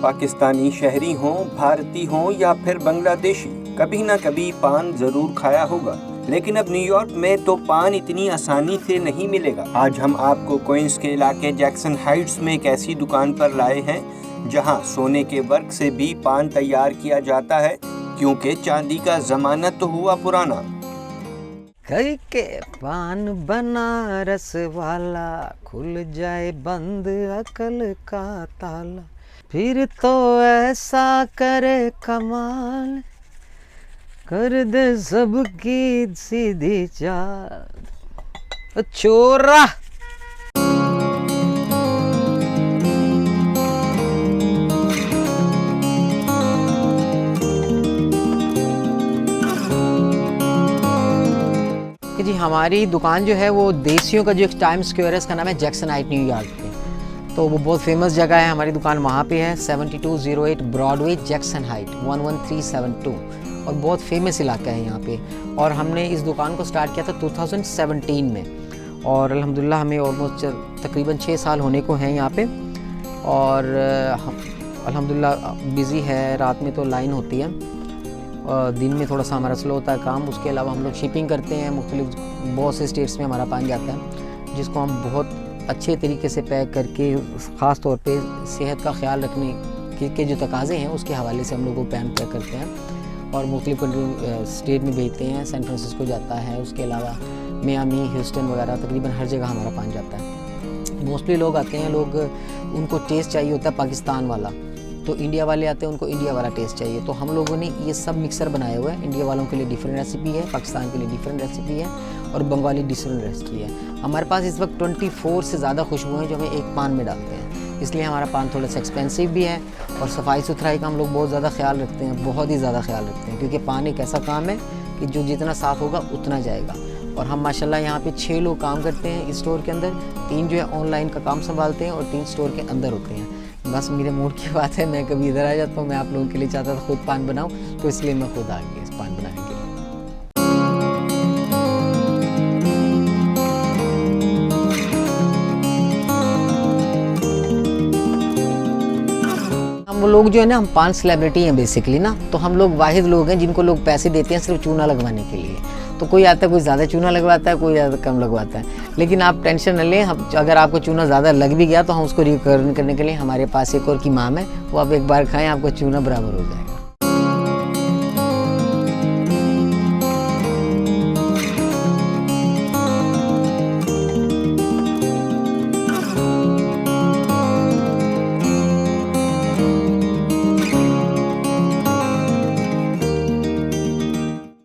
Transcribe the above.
पाकिस्तानी शहरी हों, भारतीय हों या फिर बांग्लादेशी, कभी ना कभी पान जरूर खाया होगा। लेकिन अब न्यूयॉर्क में तो पान इतनी आसानी से नहीं मिलेगा। आज हम आपको क्वींस के इलाके जैक्सन हाइट्स में एक ऐसी दुकान पर लाए हैं जहां सोने के वर्क से भी पान तैयार किया जाता है, क्योंकि चांदी का जमाना तो हुआ पुराना। कई के पान बनारस वाला, खुल जाए बंद अकल का ताला, फिर तो ऐसा करे कमाल, कर दे सबकी सीधी चाल। चोरा कि जी हमारी दुकान जो है वो देसियों का जो एक टाइम स्क्वायर है, इसका नाम है जैक्सन हाइट न्यूयॉर्क पे। तो वो बहुत फेमस जगह है, हमारी दुकान वहाँ पे है, 7208 ब्रॉडवे जैक्सन हाइट 11372, और बहुत फेमस इलाका है यहाँ पे। और हमने इस दुकान को स्टार्ट किया था 2017 में, और अल्हम्दुलिल्लाह हमें ऑलमोस्ट तकरीबन 6 साल होने को हैं यहाँ पे। और अल्हम्दुलिल्लाह बिज़ी है, रात में तो लाइन होती है, दिन में थोड़ा सा हमारा स्लो होता है काम। उसके अलावा हम लोग शिपिंग करते हैं, मुख्तलिफ बहुत से स्टेट्स में हमारा पान जाता है, जिसको हम बहुत अच्छे तरीके से पैक करके, ख़ास तौर पे सेहत का ख्याल रखने के जो तकाज़े हैं उसके हवाले से हम लोग वो पैन पैक करते हैं और मुख्तलिफ स्टेट में भेजते हैं। सैन फ्रांसिस्को जाता है, उसके अलावा मियामी, ह्यूस्टन वगैरह, तकरीबन हर जगह हमारा पान जाता है। मोस्टली लोग आते हैं, लोग उनको टेस्ट चाहिए होता है पाकिस्तान वाला, तो इंडिया वाले आते हैं उनको इंडिया वाला टेस्ट चाहिए। तो हम लोगों ने ये सब मिक्सर बनाया हुआ है। इंडिया वालों के लिए डिफरेंट रेसिपी है, पाकिस्तान के लिए डिफरेंट रेसिपी है, और बंगाली डिफरेंट रेसिपी है। हमारे पास इस वक्त 24 से ज़्यादा खुशबू हैं जो हमें एक पान में डालते हैं, इसलिए हमारा पान थोड़ा सा एक्सपेंसिव भी है। और सफाई सुथराई का हम लोग बहुत ज़्यादा ख्याल रखते हैं, बहुत ही ज़्यादा ख्याल रखते हैं, क्योंकि पान एक ऐसा काम है कि जो जितना साफ़ होगा उतना जाएगा। और हम माशाल्लाह यहाँ पे 6 लोग काम करते हैं इस स्टोर के अंदर, 3 जो है ऑनलाइन का काम संभालते हैं और 3 स्टोर के अंदर होते हैं। बस मेरे मूड की बात है, मैं कभी इधर आ जाता हूँ, मैं आप लोगों के लिए चाहता था खुद पान बनाऊँ, तो इसलिए मैं खुद आ गया इस पान बनाने के लिए। हम लोग जो है ना, हम पान सेलिब्रिटी हैं बेसिकली ना, तो हम लोग वाहिद लोग हैं जिनको लोग पैसे देते हैं सिर्फ चूना लगवाने के लिए। तो कोई आता है, कोई ज़्यादा चूना लगवाता है, कोई ज़्यादा कम लगवाता है, लेकिन आप टेंशन न लें, हम अगर आपको चूना ज़्यादा लग भी गया तो हम उसको रिकवर करने के लिए हमारे पास एक और कीमाम है, वो आप एक बार खाएं, आपको चूना बराबर हो जाएगा।